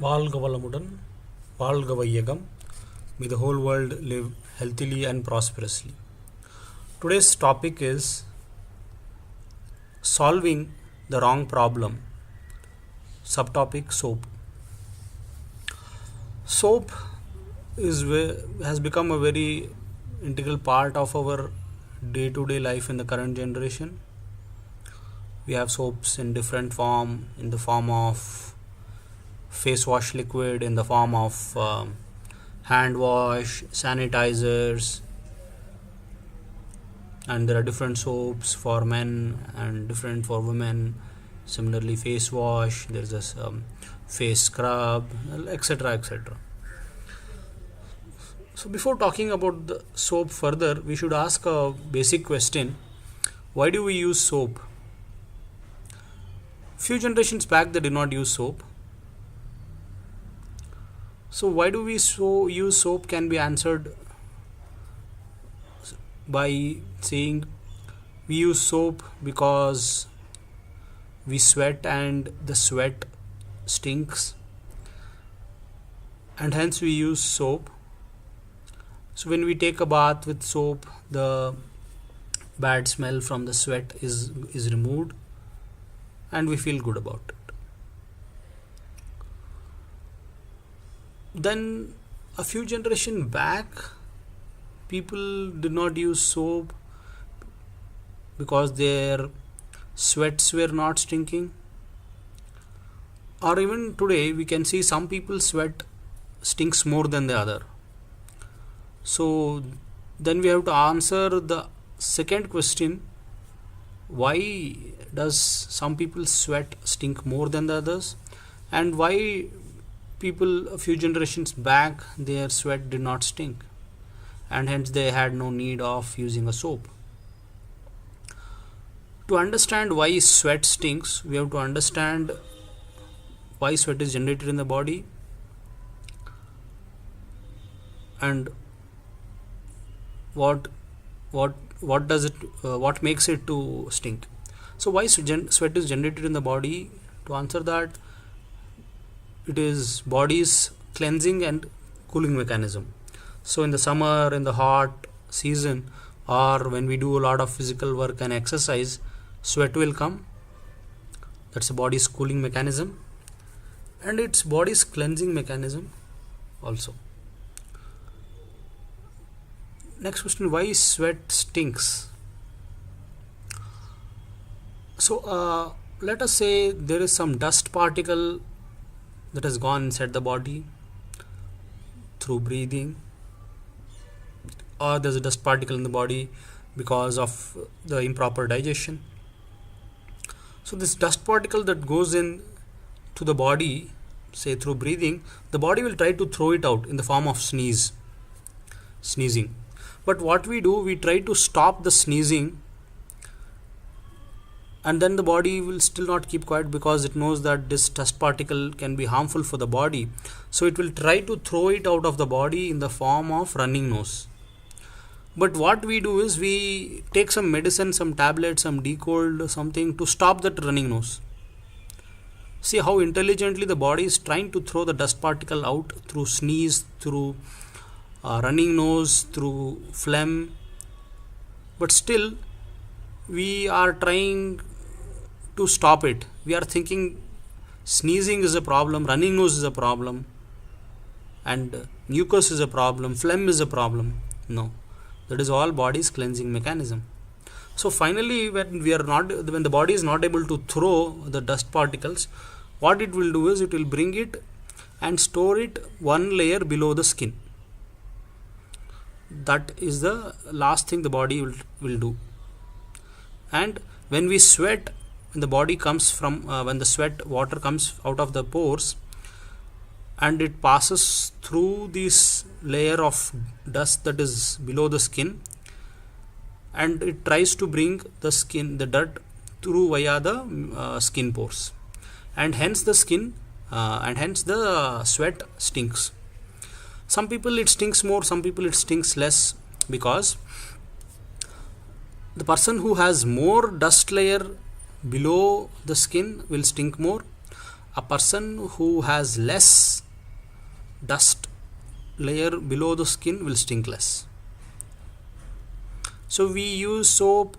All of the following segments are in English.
வாழ்க வளமுடன், வாழ்க வையகம். May the whole world live healthily and prosperously. Today's topic is solving the wrong problem. Subtopic soap. Soap has become a very integral part of our day-to-day life in the current generation. We have soaps in different form, in the form of face wash liquid, in the form of hand wash, sanitizers, and there are different soaps for men and different for women. Similarly, face wash, there's this face scrub, etc., etc. So before talking about the soap further, we should ask a basic question: why do we use soap? Few generations back they did not use soap. So why do we use soap can be answered by saying we use soap because we sweat and the sweat stinks, and hence we use soap. So when we take a bath with soap, the bad smell from the sweat is removed and we feel good about it. Then a few generations back, people did not use soap because their sweats were not stinking. Or even today we can see some people's sweat stinks more than the other. So then we have to answer the second question: why does some people's sweat stink more than the others, and why people a few generations back their sweat did not stink and hence they had no need of using a soap. To understand why sweat stinks, we have to understand why sweat is generated in the body and what does it what makes it to stink. So why sweat is generated in the body? To answer that, it is body's cleansing and cooling mechanism. So in the summer, in the hot season, or when we do a lot of physical work and exercise, sweat will come. That's the body's cooling mechanism, and it's body's cleansing mechanism also. Next question: why sweat stinks? So let us say there is some dust particle that has gone inside the body through breathing, or there's a dust particle in the body because of the improper digestion. So this dust particle that goes in to the body, say through breathing, the body will try to throw it out in the form of sneezing. But what we do, we try to stop the sneezing, and then the body will still not keep quiet because it knows that this dust particle can be harmful for the body. So it will try to throw it out of the body in the form of running nose. But what we do is we take some medicine, some tablets, some D-cold, something to stop that running nose. See how intelligently the body is trying to throw the dust particle out through sneeze, through running nose, through phlegm. But still we are trying to stop it. We are thinking sneezing is a problem, running nose is a problem, and mucus is a problem, phlegm is a problem. No, that is all body's cleansing mechanism. So finally, when the body is not able to throw the dust particles, what it will do is it will bring it and store it one layer below the skin. That is the last thing the body will do. And when we sweat, when the body comes from when the sweat water comes out of the pores and it passes through this layer of dust that is below the skin, and it tries to bring the dirt through via the skin pores, and hence the sweat stinks. Some people it stinks more, some people it stinks less, because the person who has more dust layer below the skin will stink more. A person who has less dust layer below the skin will stink less. So we use soap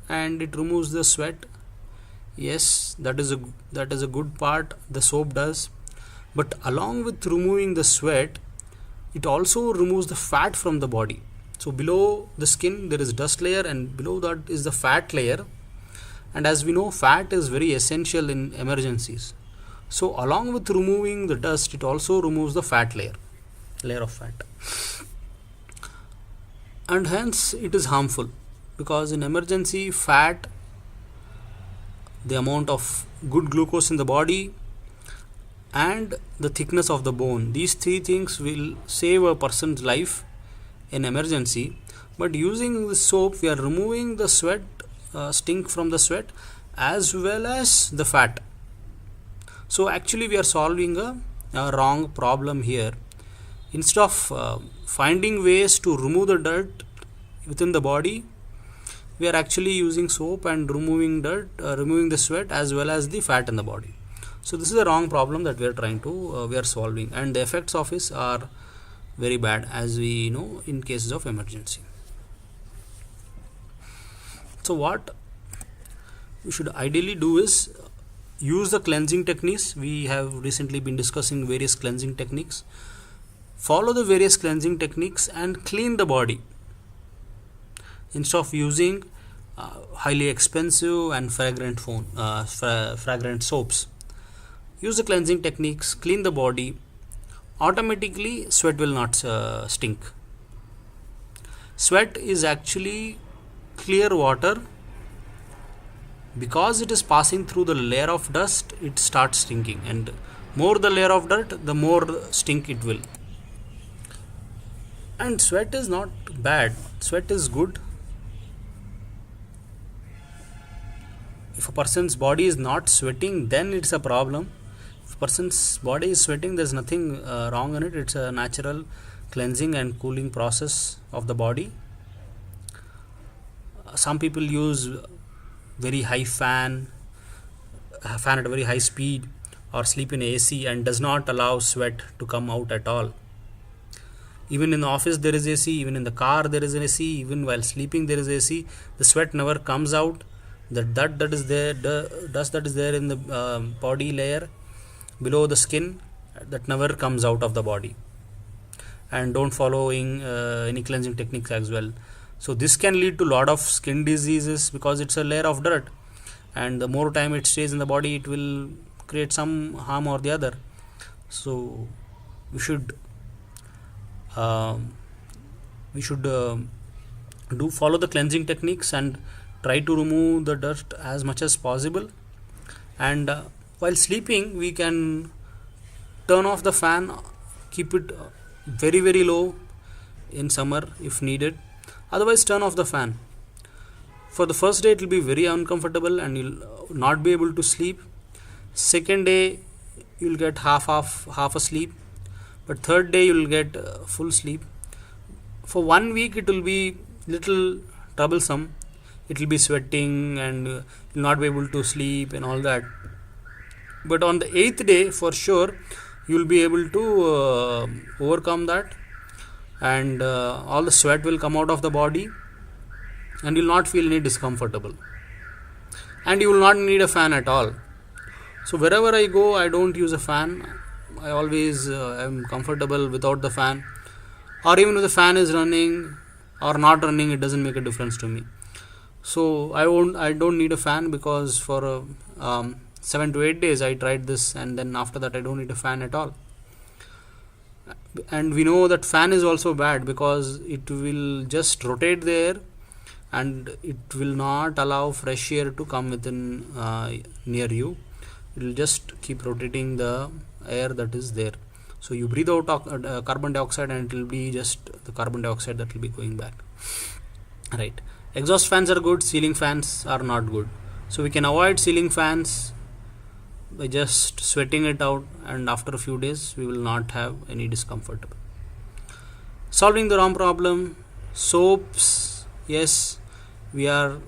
and it removes the sweat. Yes, that is a good part the soap does. But along with removing the sweat, it also removes the fat from the body. So below the skin there is dust layer, and below that is the fat layer. And as we know, fat is very essential in emergencies. So along with removing the dust, it also removes the fat layer of fat. And hence it is harmful, because in emergency, fat, the amount of good glucose in the body, and the thickness of the bone, these three things will save a person's life in emergency. But using the soap, we are removing the sweat, stink from the sweat, as well as the fat. So actually we are solving a wrong problem here. Instead of finding ways to remove the dirt within the body, we are actually using soap and removing the sweat as well as the fat in the body. So this is a wrong problem that we are solving, and the effects of this are very bad, as we know, in cases of emergency. So what we should ideally do is use the cleansing techniques. We have recently been discussing various cleansing techniques. Follow the various cleansing techniques and clean the body. Instead of using highly expensive and fragrant soaps, use the cleansing techniques, clean the body. Automatically sweat will not stink. Sweat is actually clear water. Because it is passing through the layer of dust, it starts stinking, and more the layer of dirt, the more stink it will. And sweat is not bad, sweat is good. If a person's body is not sweating, then it's a problem. If a person's body is sweating, there's nothing wrong in it. It's a natural cleansing and cooling process of the body. Some people use very high fan at a very high speed, or sleep in AC and does not allow sweat to come out at all. Even in the office there is AC, even in the car there is an AC, even while sleeping there is AC. The sweat never comes out. The dust that is there in the body layer below the skin, that never comes out of the body. And don't following any cleansing techniques as well. So this can lead to a lot of skin diseases, because it's a layer of dirt, and the more time it stays in the body, it will create some harm or the other. So we should follow the cleansing techniques and try to remove the dust as much as possible. And while sleeping, we can turn off the fan, keep it very very low in summer if needed. Otherwise, turn off the fan. For the first day it will be very uncomfortable and you'll not be able to sleep. Second day you'll get half a sleep, but third day you'll get full sleep. For 1 week it will be little troublesome. It will be sweating and you'll not be able to sleep and all that. But on the 8th day, for sure, you'll be able to overcome that, and all the sweat will come out of the body, and you'll not feel any discomfortable, and you will not need a fan at all. So wherever I go, I don't use a fan. I always am comfortable without the fan, or even if the fan is running or not running, it doesn't make a difference to me. So I don't need a fan, because for 7 to 8 days I tried this, and then after that I don't need a fan at all. And we know that fan is also bad, because it will just rotate the air and it will not allow fresh air to come within near you. It will just keep rotating the air that is there. So you breathe out carbon dioxide, and it will be just the carbon dioxide that will be going back. Right. Exhaust fans are good, ceiling fans are not good. So we can avoid ceiling fans by just sweating it out, and after a few days we will not have any discomfort. Solving the wrong problem. Soaps, yes, we are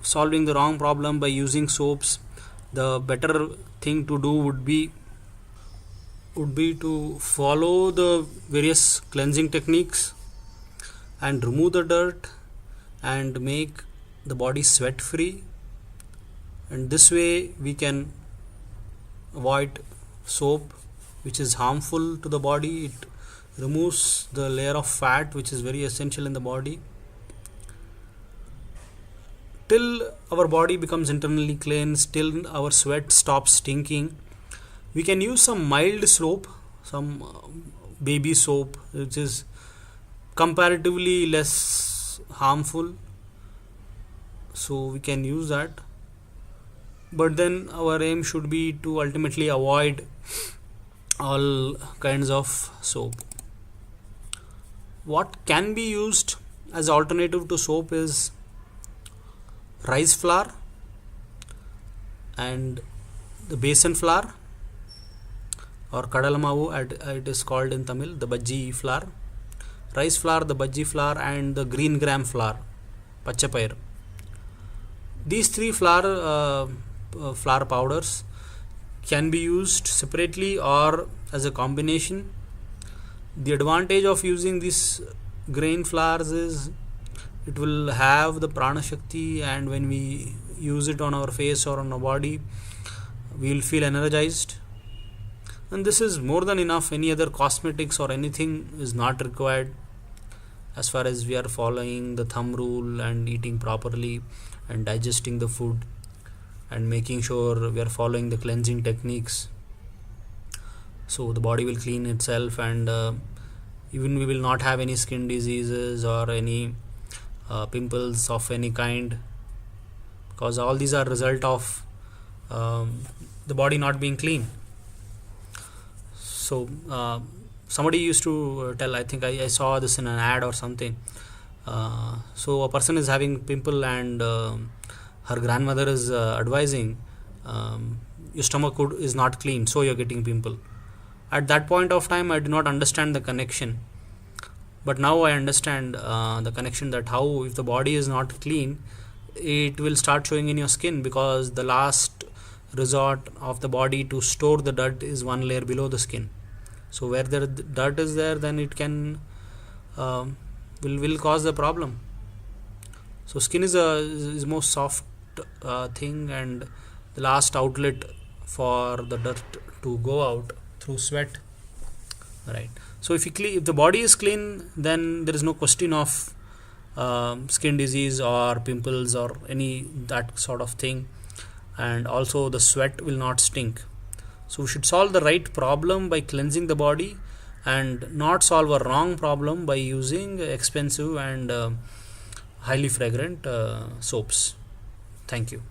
solving the wrong problem by using soaps. The better thing to do would be would be to follow the various cleansing techniques and remove the dirt and make the body sweat free, and this way we can avoid soap which is harmful to the body. It removes the layer of fat which is very essential in the body. Till our body becomes internally cleansed, till our sweat stops stinking, we can use some mild soap, some baby soap which is comparatively less harmful, so we can use that. But then our aim should be to ultimately avoid all kinds of soap. What can be used as alternative to soap is rice flour and the besan flour, or kadalamavu it is called in Tamil, the bajji flour, rice flour, the bajji flour, and the green gram flour, pachapair. These three flour powders can be used separately or as a combination. The advantage of using these grain flours is it will have the prana shakti, and when we use it on our face or on our body, we will feel energized. And this is more than enough. Any other cosmetics or anything is not required as far as we are following the thumb rule and eating properly and digesting the food and making sure we are following the cleansing techniques. So the body will clean itself, and even we will not have any skin diseases or any pimples of any kind, because all these are result of the body not being clean. So somebody used to tell, I think I saw this in an ad or something. So a person is having pimple, and her grandmother is advising, your stomach is not clean, so you're getting pimple. At that point of time, I did not understand the connection, but now I understand the connection, that how if the body is not clean, it will start showing in your skin, because the last resort of the body to store the dirt is one layer below the skin. So where the dirt is there, then it can will cause the problem. So skin is most soft thing, and the last outlet for the dirt to go out through sweat, right? So if the body is clean, then there is no question of skin disease or pimples or any that sort of thing, and also the sweat will not stink. So we should solve the right problem by cleansing the body, and not solve a wrong problem by using expensive and highly fragrant soaps. Thank you.